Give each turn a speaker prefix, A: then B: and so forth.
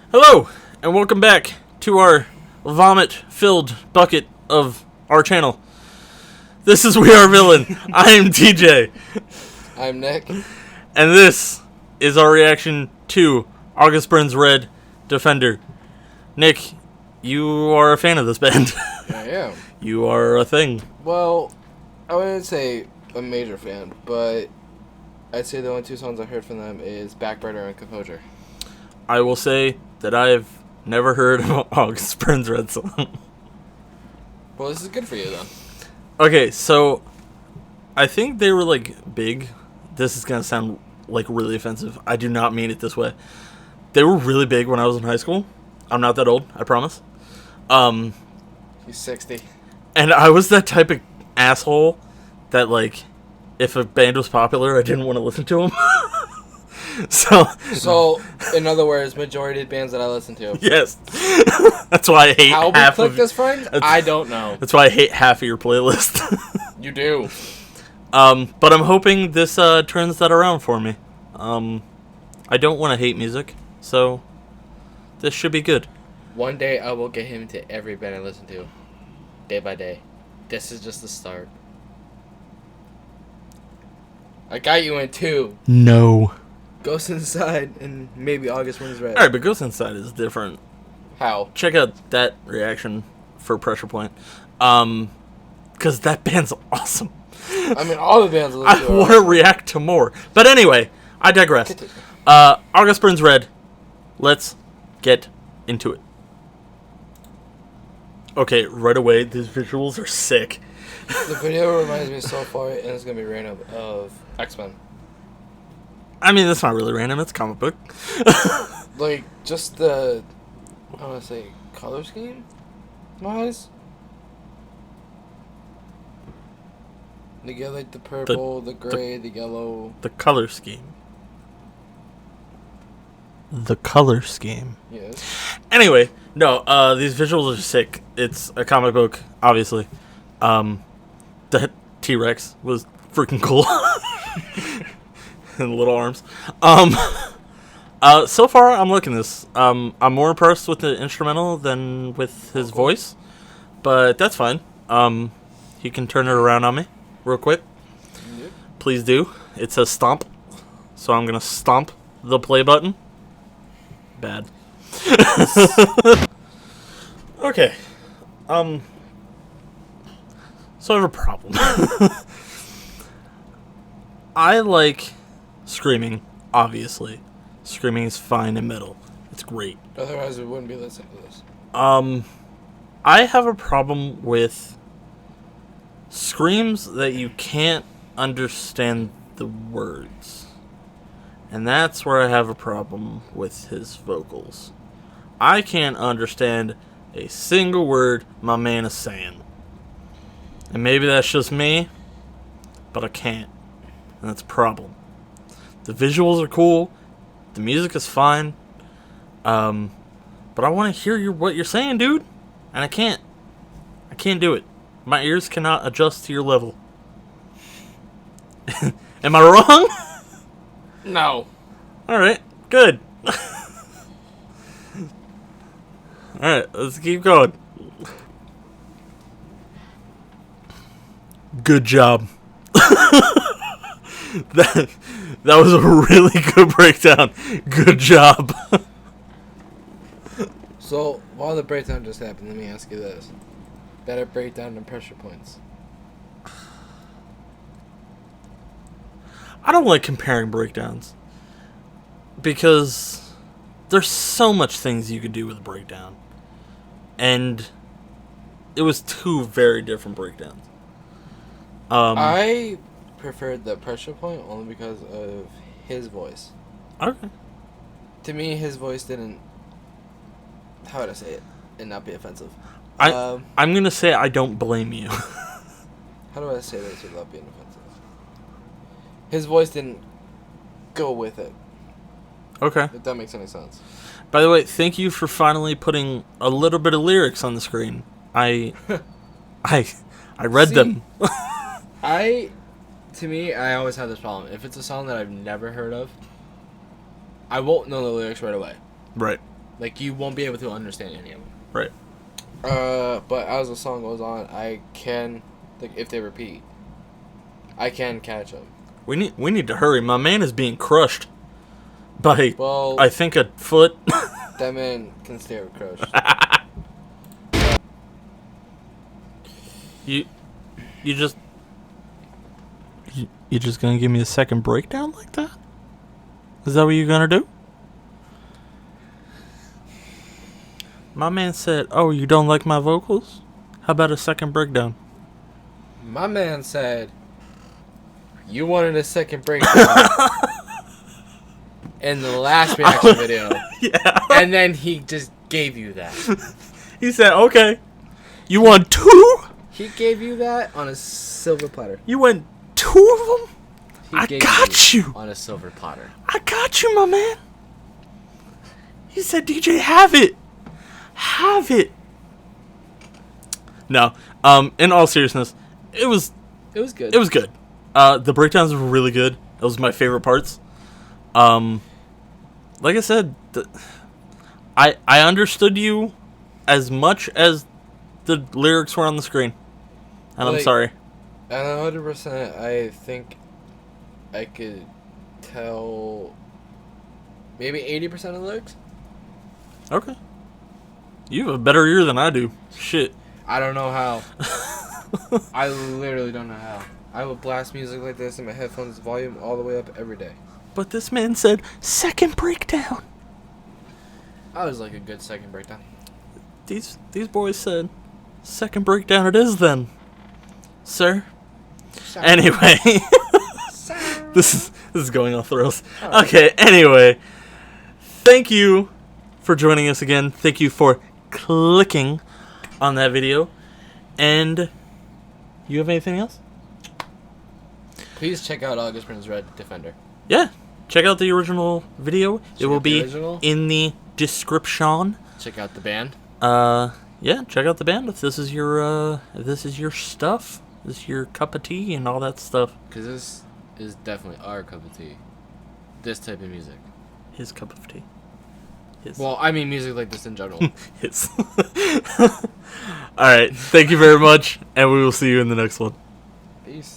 A: Hello, and welcome back to our vomit-filled bucket of our channel. This is We Are Villain. I am DeeJay.
B: I'm Nick.
A: And this is our reaction to August Burns Red Defender. Nick, you are a fan of this band.
B: I am.
A: You are a thing.
B: Well, I wouldn't say a major fan, but I'd say the only two songs I heard from them is Backburner and Composure.
A: I will say that I've never heard of August Burns Red song.
B: Well, this is good for you, then.
A: Okay, so I think they were, big. This is going to sound, really offensive. I do not mean it this way. They were really big when I was in high school. I'm not that old, I promise.
B: He's 60.
A: And I was that type of asshole that, if a band was popular, I didn't want to listen to them.
B: So, in other words, majority of bands that I listen to.
A: Yes. That's why I hate
B: How
A: half
B: we
A: of
B: click this, friend? I don't know.
A: That's why I hate half of your playlist.
B: You do.
A: But I'm hoping this turns that around for me. I don't want to hate music, so this should be good.
B: One day I will get him into every band I listen to. Day by day. This is just the start. I got you in two.
A: No.
B: Ghost Inside and maybe August Burns Red.
A: Alright, but Ghost Inside is different.
B: How?
A: Check out that reaction for Pressure Point. Because that band's awesome.
B: I mean, all the bands I listen
A: I
B: to
A: want to react to more. But anyway, I digress. August Burns Red. Let's get into it. Okay, right away, these visuals are sick.
B: The video reminds me so far, and it's going to be random, of X-Men.
A: I mean, that's not really random. It's a comic book.
B: Just the, I want to say, color scheme? Wise? They get, the purple, the gray, the yellow.
A: The color scheme. The color scheme.
B: Yes.
A: Anyway, no, these visuals are sick. It's a comic book, obviously. The T-Rex was freaking cool. And the little arms. So far, I'm liking this. I'm more impressed with the instrumental than with his voice. But that's fine. He can turn it around on me real quick.
B: Yep.
A: Please do. It says stomp. So I'm going to stomp the play button. Bad. Okay. So I have a problem. I like screaming, obviously. Screaming is fine in metal. It's great.
B: Otherwise, we wouldn't be listening to this.
A: I have a problem with screams that you can't understand the words. And that's where I have a problem with his vocals. I can't understand a single word my man is saying. And maybe that's just me, but I can't. And that's a problem. The visuals are cool. The music is fine. But I want to hear what you're saying, dude. And I can't. I can't do it. My ears cannot adjust to your level. Am I wrong?
B: No.
A: Alright, good. Alright, let's keep going. Good job. That was a really good breakdown. Good job.
B: So, while the breakdown just happened, let me ask you this. Better breakdown than Pressure Points?
A: I don't like comparing breakdowns. Because there's so much things you could do with a breakdown. And it was two very different breakdowns.
B: I preferred the Pressure Point only because of his voice.
A: Okay.
B: To me, his voice didn't... How would I say it? And not be offensive.
A: I'm going to say I don't blame you.
B: How do I say this without being offensive? His voice didn't go with it.
A: Okay.
B: If that makes any sense.
A: By the way, thank you for finally putting a little bit of lyrics on the screen. I read them.
B: To me, I always have this problem. If it's a song that I've never heard of, I won't know the lyrics right away.
A: Right.
B: Like, you won't be able to understand any of them.
A: Right.
B: But as the song goes on, I can, like, if they repeat, I can catch them.
A: We need to hurry. My man is being crushed by,
B: Well,
A: I think, a foot.
B: that man can stay with Crush.
A: You just gonna give me a second breakdown like that? Is that what you're gonna do? My man said, "Oh, you don't like my vocals? How about a second breakdown?"
B: My man said, you wanted a second breakdown in the last reaction video.
A: Yeah.
B: And then he just gave you that.
A: He said, "Okay, you want two?
B: He gave you that on a silver platter.
A: You want two of them?
B: He
A: I
B: gave
A: got you.
B: on a silver platter.
A: I got you, my man." He said, "DJ, have it. Have it." No. In all seriousness, it was
B: good.
A: It was good. The breakdowns were really good. Those were my favorite parts. Like I said, I understood you as much as the lyrics were on the screen. And I'm sorry.
B: And 100%, I think I could tell maybe 80% of the lyrics.
A: Okay. You have a better ear than I do. Shit.
B: I don't know how. I literally don't know how. I would blast music like this in my headphones, volume all the way up every day.
A: But this man said, second breakdown.
B: I was like a good second breakdown.
A: These boys said, second breakdown it is then, sir.
B: Sorry.
A: Anyway.
B: Sorry.
A: This is going off the rails.
B: Right.
A: Okay, anyway. Thank you for joining us again. Thank you for clicking on that video. And you have anything else?
B: Please check out August Prince Red Defender.
A: Yeah. Check out the original video. It will be
B: original.
A: in the description.
B: Check out the band.
A: Yeah, check out the band if this is your stuff. This is your cup of tea and all that stuff.
B: Because this is definitely our cup of tea. This type of music.
A: His cup of tea. His.
B: Well, I mean music like this in general.
A: His. Alright, thank you very much, and we will see you in the next one.
B: Peace.